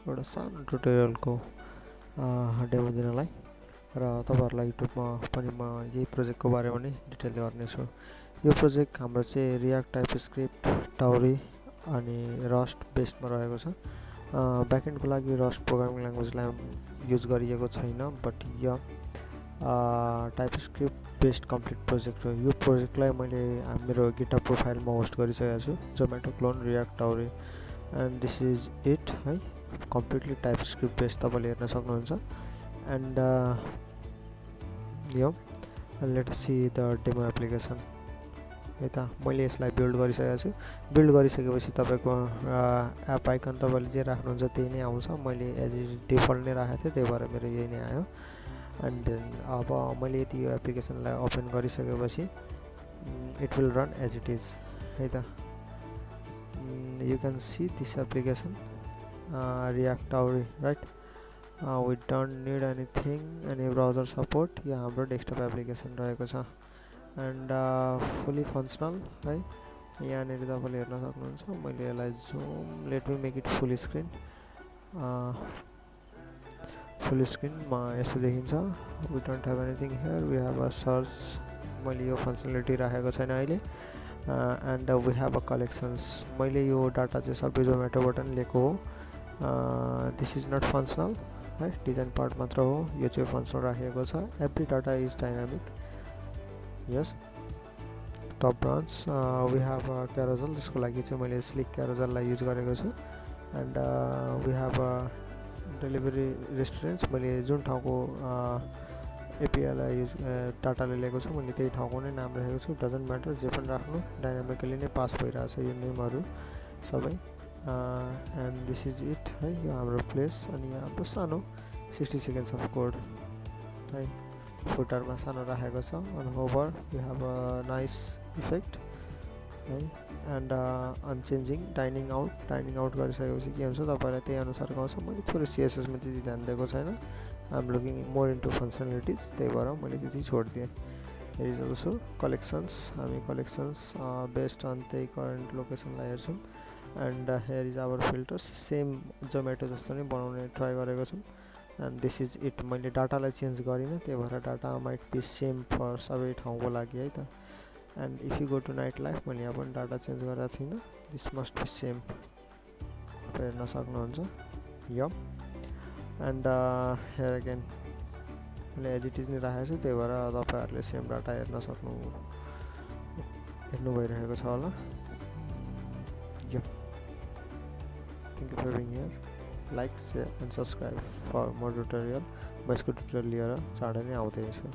एउटा सानो ट्युटोरियलको डेमो दिनलाई र तपाईहरुलाई युट्युबमा पनि म यही प्रोजेक्टको बारेमा नै डिटेल गर्नेछु। यो प्रोजेक्ट हाम्रो चाहिँ रियाक्ट टाइपस्क्रिप्ट टाउरी अनि रस्ट बेस्डमा रहेको छ। ब्याकएन्डको लागि रस्ट प्रोग्रामिङ ल्याङ्ग्वेजलाई युज गरिएको छैन, बट यो टाइपस्क्रिप्ट बेस्ड कम्प्लिट प्रोजेक्ट हो। यो प्रोजेक्टलाई मैले मेरो गिटहब प्रोफाइलमा होस्ट गरिसकेको छु, जोमेटो क्लोन रियाक्ट टाउरी, एन्ड दिस इज इट है। कम्प्लिटली टाइपस्क्रिप्ट बेस्ड तपाईले हेर्न सक्नुहुन्छ। एन्ड यो let us see the demo application है त। मैले यसलाई बिल्ड गरिसकेको छु। बिल्ड गरिसकेपछि तपाईको एप आइकन तपाईले जे राख्नुहुन्छ त्यही नै आउँछ। मैले एज इट डिफल्ट नै राखेको थिएँ, त्यही भएर मेरो यही नै आयो। एन्ड देन अब मैले यति यो एप्लिकेसनलाई ओपन गरिसकेपछि it will run as it is है त। You can see this application React Tauri, right? We don't need anything, any browser support. यहाँ हाम्रो डेस्कटप एप्लिकेसन रहेको छ एन्ड फुली फङ्सनल है। यहाँनिर तपाईले हेर्न सक्नुहुन्छ। मैले यसलाई zoom, let me make it full screen. Full स्क्रिनमा यस्तो देखिन्छ। We don't have anything here, we have a search. मैले यो फङ्सनालिटी राखेको छैन अहिले। And we have a collections. मैले यो डाटा चाहिँ सबै जोमेटोबाट नि लिएको हो। दिस इज नट फङ्सनल है, डिजाइन पार्ट मात्र हो। यो चाहिँ फङ्सनल राखेको छ। Every data is dynamic. Yes, top branch we have carousel, जसको लागि चाहिँ मैले स्लिक क्यारोजललाई युज गरेको छु। And we have delivery restaurants. मैले जुन ठाउँको एपिआईलाई युज डाटाले लिएको छु, मैले त्यही ठाउँको नै नाम राखेको छु। डजन्ट म्याटर, जे पनि राख्नु, डाइनामिकली नै पास भइरहेछ यो नेमहरू सबै। एन्ड दिस इज इट है। यो हाम्रो प्लेस अनि यहाँ हाम्रो सानो 60 सेकेन्ड्स अफ कोड है। फुटरमा सानो राखेको छ। अनि over we have a nice effect है। एन्ड अनचेन्जिङ डाइनिङ आउट गरिसकेपछि के हुन्छ तपाईलाई त्यही अनुसारको आउँछ। मैले थोरै सिएसएसमा त्यति ध्यान दिएको छैन। I am looking more into functionalities, त्यही भएर मैले त्यति छोडिदिएँ। Here is also collections. हामी कलेक्सन्स बेस्ड अन त्यही करेन्ट लोकेसनलाई हेर्छौँ। And here is our filters. Same Zomato जस्तो नै बनाउने ट्राई गरेको छौँ। And this is it. मैले डाटालाई चेन्ज गरिनँ, त्यही भएर data might be same for सबै ठाउँको लागि है त। And if you go to night life, मैले यहाँ पनि डाटा चेन्ज गरेको थिइनँ। दिस मस्ट बी सेम, हेर्न सक्नुहुन्छ। यो एन्ड हेयर अगेन मैले एज इट इज नै राखेको छु, त्यही भएर तपाईहरुले सेम डाटा हेर्न हेर्नु भइरहेको छ होला। यो Thank you for being here. Like, share and subscribe for more tutorial. म यसको ट्युटोरियल लिएर चाँडै नै आउँदैछु।